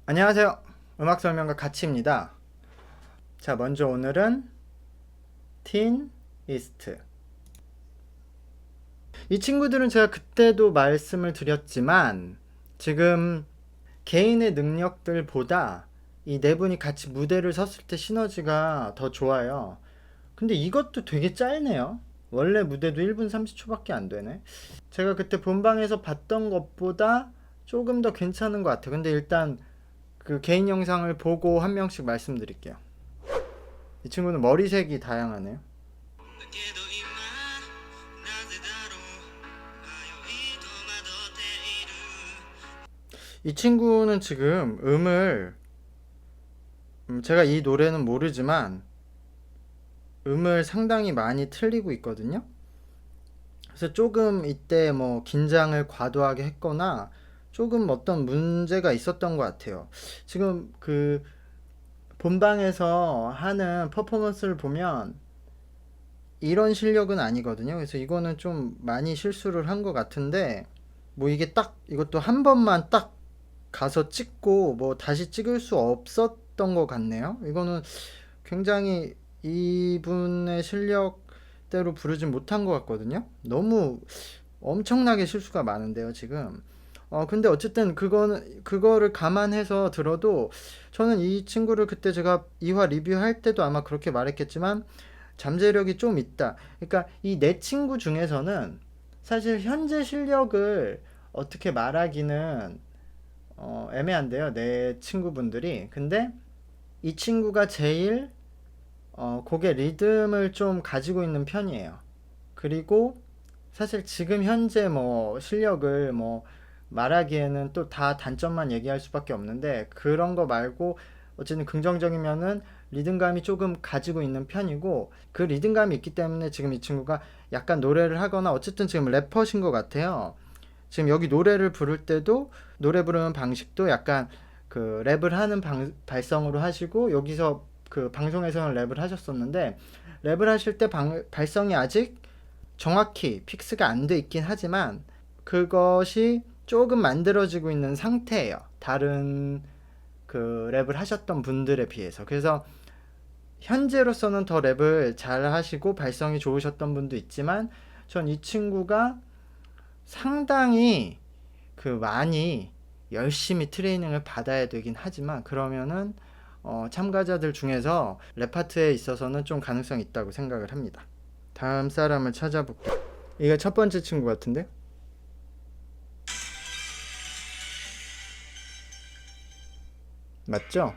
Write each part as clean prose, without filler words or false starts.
안녕하세요. 음악 설명가 가치입니다. 자, 먼저 오늘은 틴 이스트. 이 친구들은 제가 그때도 말씀을 드렸지만 지금 개인의 능력들보다 이 네 분이 같이 무대를 섰을 때 시너지가 더 좋아요. 근데 이것도 되게 짧네요. 원래 무대도 1분 30초밖에 안 되네. 제가 그때 본방에서 봤던 것보다 조금 더 괜찮은 것 같아요. 근데 일단 그 개인 영상을 보고 한 명씩 말씀드릴게요. 이 친구는 머리색이 다양하네요. 이 친구는 지금 제가 이 노래는 모르지만 음을 상당히 많이 틀리고 있거든요. 그래서 조금 이때 뭐 긴장을 과도하게 했거나 조금 어떤 문제가 있었던 것 같아요. 지금 그 본방에서 하는 퍼포먼스를 보면 이런 실력은 아니거든요. 그래서 이거는 좀 많이 실수를 한 것 같은데, 뭐 이게 딱 이것도 한 번만 딱 가서 찍고 뭐 다시 찍을 수 없었던 것 같네요. 이거는 굉장히 이분의 실력대로 부르진 못한 것 같거든요. 너무 엄청나게 실수가 많은데요, 지금. 근데 어쨌든 그거를 감안해서 들어도 저는 이 친구를 그때 제가 2화 리뷰할 때도 아마 그렇게 말했겠지만 잠재력이 좀 있다. 그러니까 이 네 친구 중에서는 사실 현재 실력을 어떻게 말하기는 애매한데요. 내 친구분들이. 근데 이 친구가 제일 곡의 리듬을 좀 가지고 있는 편이에요. 그리고 사실 지금 현재 뭐 실력을 뭐 말하기에는 또 다 단점만 얘기할 수밖에 없는데 그런 거 말고 어쨌든 긍정적이면은 리듬감이 조금 가지고 있는 편이고 그 리듬감이 있기 때문에 지금 이 친구가 약간 노래를 하거나 어쨌든 지금 래퍼신 것 같아요. 지금 여기 노래를 부를 때도 노래 부르는 방식도 약간 그 랩을 하는 발성으로 하시고 여기서 그 방송에서는 랩을 하셨었는데 랩을 하실 때 발성이 아직 정확히 픽스가 안 돼 있긴 하지만 그것이 조금 만들어지고 있는 상태예요. 다른 그 랩을 하셨던 분들에 비해서. 그래서 현재로서는 더 랩을 잘 하시고 발성이 좋으셨던 분도 있지만 전 이 친구가 상당히 그 많이 열심히 트레이닝을 받아야 되긴 하지만 그러면은 참가자들 중에서 랩 파트에 있어서는 좀 가능성이 있다고 생각을 합니다. 다음 사람을 찾아볼게요. 이게 첫 번째 친구 같은데? 맞죠?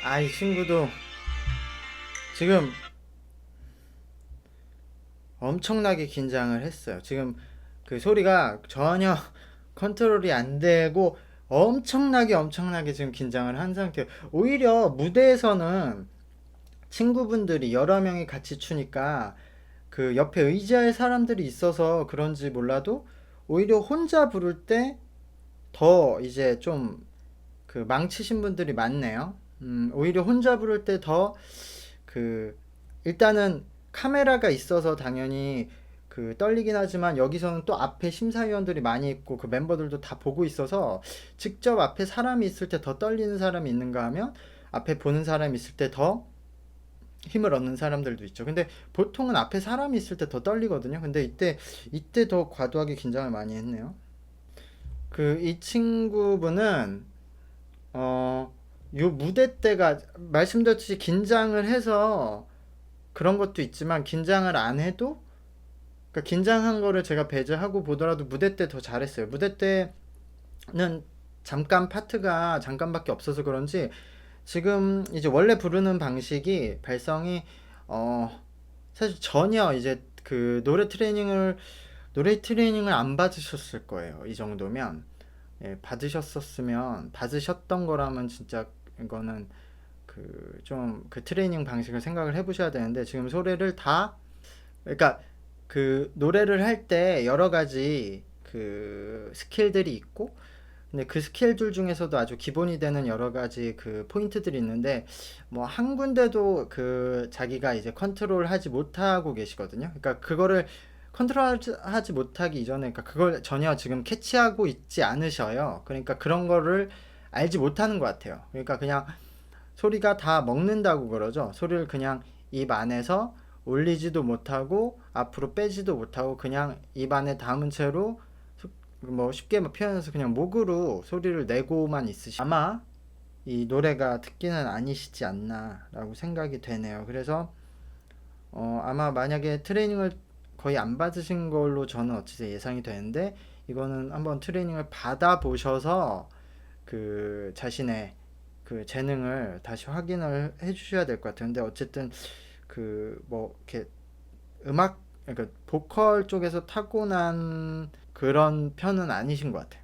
아, 이 친구도 지금 엄청나게 긴장을 했어요. 지금 그 소리가 전혀 컨트롤이 안 되고 엄청나게 지금 긴장을 한 상태예요. 오히려 무대에서는 친구분들이 여러 명이 같이 추니까 그 옆에 의지할 사람들이 있어서 그런지 몰라도 오히려 혼자 부를 때 더 이제 좀 그 망치신 분들이 많네요. 오히려 혼자 부를 때 더 그 일단은 카메라가 있어서 당연히 그 떨리긴 하지만 여기서는 또 앞에 심사위원들이 많이 있고 그 멤버들도 다 보고 있어서 직접 앞에 사람이 있을 때 더 떨리는 사람이 있는가 하면 앞에 보는 사람이 있을 때 더 힘을 얻는 사람들도 있죠. 근데 보통은 앞에 사람이 있을 때 더 떨리거든요. 근데 이때 더 과도하게 긴장을 많이 했네요. 그 이 친구분은 어, 요 무대 때가 말씀드렸듯이 긴장을 해서 그런 것도 있지만 긴장을 안 해도 그러니까 긴장한 거를 제가 배제하고 보더라도 무대 때 더 잘했어요. 무대 때는 잠깐 파트가 잠깐밖에 없어서 그런지 지금 이제 원래 부르는 방식이 발성이 어 사실 전혀 이제 그 노래 트레이닝을 안 받으셨을 거예요. 이 정도면 받으셨던 거라면 진짜 이거는 그 좀 그 트레이닝 방식을 생각을 해보셔야 되는데 지금 소리를 다 그러니까 그 노래를 할 때 여러 가지 그 스킬들이 있고 근데 그 스케일들 중에서도 아주 기본이 되는 여러 가지 그 포인트들이 있는데 뭐 한 군데도 그 자기가 이제 컨트롤하지 못하고 계시거든요. 그러니까 그거를 컨트롤하지 못하기 이전에 그러니까 그걸 전혀 지금 캐치하고 있지 않으셔요. 그러니까 그런 거를 알지 못하는 것 같아요. 그러니까 그냥 소리가 다 먹는다고 그러죠. 소리를 그냥 입 안에서 올리지도 못하고 앞으로 빼지도 못하고 그냥 입 안에 담은 채로 뭐 쉽게 표현해서 그냥 목으로 소리를 내고만 있으시 아마 이 노래가 듣기는 아니시지 않나 라고 생각이 되네요. 그래서 아마 만약에 트레이닝을 거의 안 받으신 걸로 저는 어찌 예상이 되는데 이거는 한번 트레이닝을 받아 보셔서 그 자신의 그 재능을 다시 확인을 해 주셔야 될 것 같은데 어쨌든 그 뭐 이렇게 음악 그러니까 보컬 쪽에서 타고난 그런 편은 아니신 것 같아요.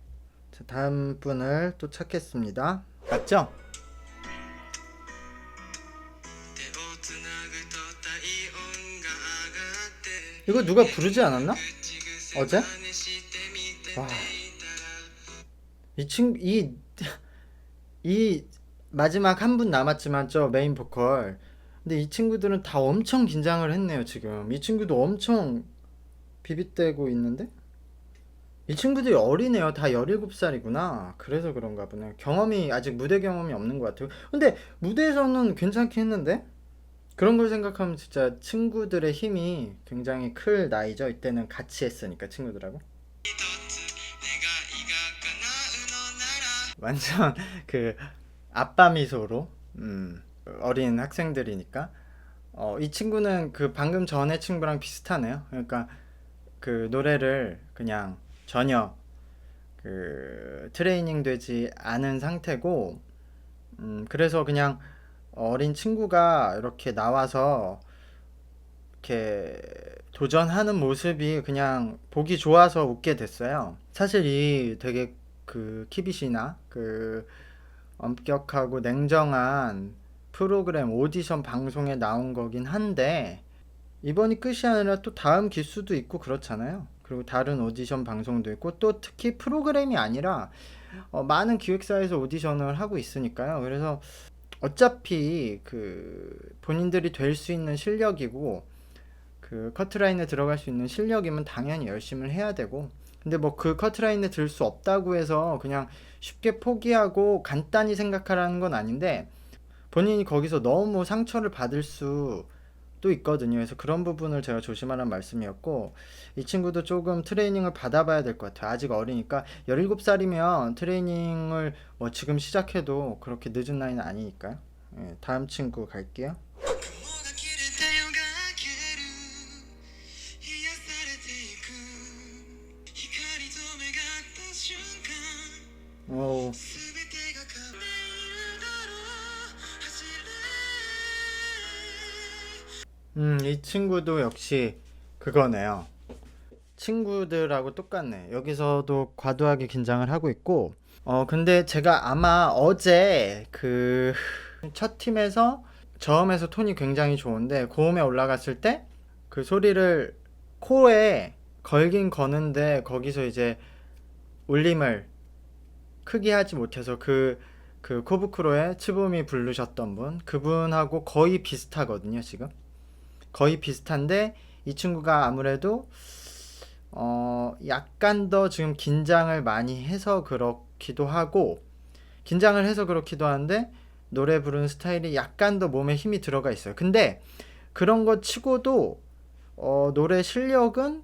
자, 다음 분을 또 찾겠습니다. 맞죠? 이거 누가 부르지 않았나? 어제? 와, 이 친구 이 마지막 한 분 남았지만 저 메인 보컬. 근데 이 친구들은 다 엄청 긴장을 했네요, 지금. 이 친구도 엄청 비빗대고 있는데? 이 친구들이 어리네요. 다 17살이구나. 그래서 그런가 보네. 아직 무대 경험이 없는 것 같아요. 근데 무대에서는 괜찮게 했는데? 그런 걸 생각하면 진짜 친구들의 힘이 굉장히 클 나이죠. 이때는 같이 했으니까, 친구들하고. 완전 그 아빠 미소로, 어린 학생들이니까. 이 친구는 그 방금 전에 친구랑 비슷하네요. 그러니까 그 노래를 그냥 전혀 그 트레이닝 되지 않은 상태고, 그래서 그냥 어린 친구가 이렇게 나와서 이렇게 도전하는 모습이 그냥 보기 좋아서 웃게 됐어요. 사실 이 되게 그 키빗이나 그 엄격하고 냉정한 프로그램 오디션 방송에 나온 거긴 한데 이번이 끝이 아니라 또 다음 기수도 있고 그렇잖아요. 그리고 다른 오디션 방송도 있고 또 특히 프로그램이 아니라 많은 기획사에서 오디션을 하고 있으니까요. 그래서 어차피 그 본인들이 될 수 있는 실력이고 그 커트라인에 들어갈 수 있는 실력이면 당연히 열심히 해야 되고 근데 뭐 그 커트라인에 들 수 없다고 해서 그냥 쉽게 포기하고 간단히 생각하라는 건 아닌데 본인이 거기서 너무 상처를 받을 수도 있거든요. 그래서 그런 부분을 제가 조심하라는 말씀이었고 이 친구도 조금 트레이닝을 받아봐야 될 것 같아요. 아직 어리니까 17살이면 트레이닝을 뭐 지금 시작해도 그렇게 늦은 나이는 아니니까요. 예, 다음 친구 갈게요. 오, 이 친구도 역시 그거네요. 친구들하고 똑같네. 여기서도 과도하게 긴장을 하고 있고, 근데 제가 아마 어제 그 첫 팀에서 저음에서 톤이 굉장히 좋은데 고음에 올라갔을 때 그 소리를 코에 걸긴 거는데 거기서 이제 울림을 크게 하지 못해서 그 코브크로의 츠보미 부르셨던 분, 그분하고 거의 비슷하거든요, 지금. 거의 비슷한데 이 친구가 아무래도 약간 더 지금 긴장을 많이 해서 그렇기도 하고 긴장을 해서 그렇기도 한데 노래 부르는 스타일이 약간 더 몸에 힘이 들어가 있어요. 근데 그런 거 치고도 노래 실력은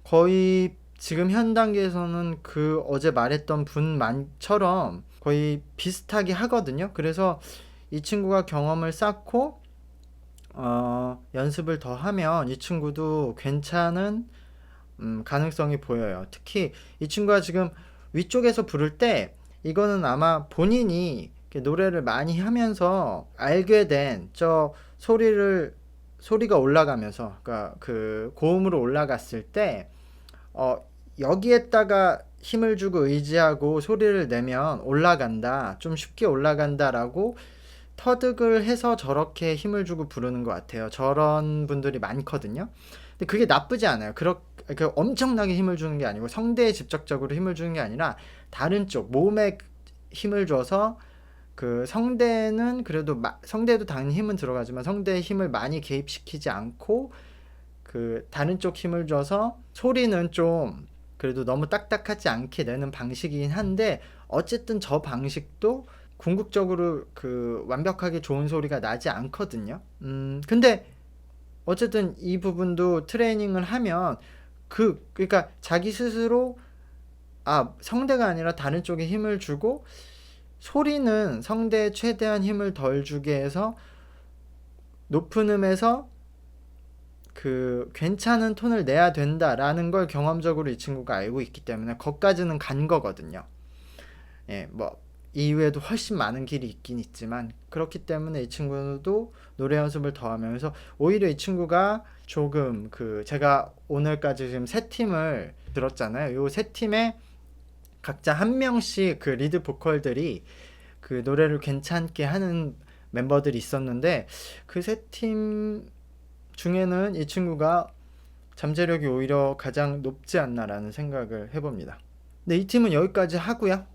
거의 지금 현 단계에서는 그 어제 말했던 분만처럼 거의 비슷하게 하거든요. 그래서 이 친구가 경험을 쌓고 연습을 더 하면 이 친구도 괜찮은 가능성이 보여요. 특히 이 친구가 지금 위쪽에서 부를 때 이거는 아마 본인이 이렇게 노래를 많이 하면서 알게 된 저 소리가 올라가면서 그러니까 그 고음으로 올라갔을 때 여기에다가 힘을 주고 의지하고 소리를 내면 올라간다. 좀 쉽게 올라간다라고 터득을 해서 저렇게 힘을 주고 부르는 것 같아요. 저런 분들이 많거든요. 근데 그게 나쁘지 않아요. 그러니까 엄청나게 힘을 주는 게 아니고 성대에 직접적으로 힘을 주는 게 아니라 다른 쪽 몸에 힘을 줘서 그 성대는 그래도 성대도 당연히 힘은 들어가지만 성대에 힘을 많이 개입시키지 않고 그 다른 쪽 힘을 줘서 소리는 좀 그래도 너무 딱딱하지 않게 내는 방식이긴 한데 어쨌든 저 방식도 궁극적으로 그 완벽하게 좋은 소리가 나지 않거든요. 근데 어쨌든 이 부분도 트레이닝을 하면 그러니까 자기 스스로 성대가 아니라 다른 쪽에 힘을 주고 소리는 성대에 최대한 힘을 덜 주게 해서 높은 음에서 그 괜찮은 톤을 내야 된다라는 걸 경험적으로 이 친구가 알고 있기 때문에 거기까지는 간 거거든요. 예, 뭐 이후에도 훨씬 많은 길이 있긴 있지만 그렇기 때문에 이 친구도 노래 연습을 더 하면서 오히려 이 친구가 조금 그 제가 오늘까지 지금 세 팀을 들었잖아요. 요 세 팀에 각자 한 명씩 그 리드 보컬들이 그 노래를 괜찮게 하는 멤버들이 있었는데 그 세 팀 중에는 이 친구가 잠재력이 오히려 가장 높지 않나라는 생각을 해봅니다. 네, 이 팀은 여기까지 하고요.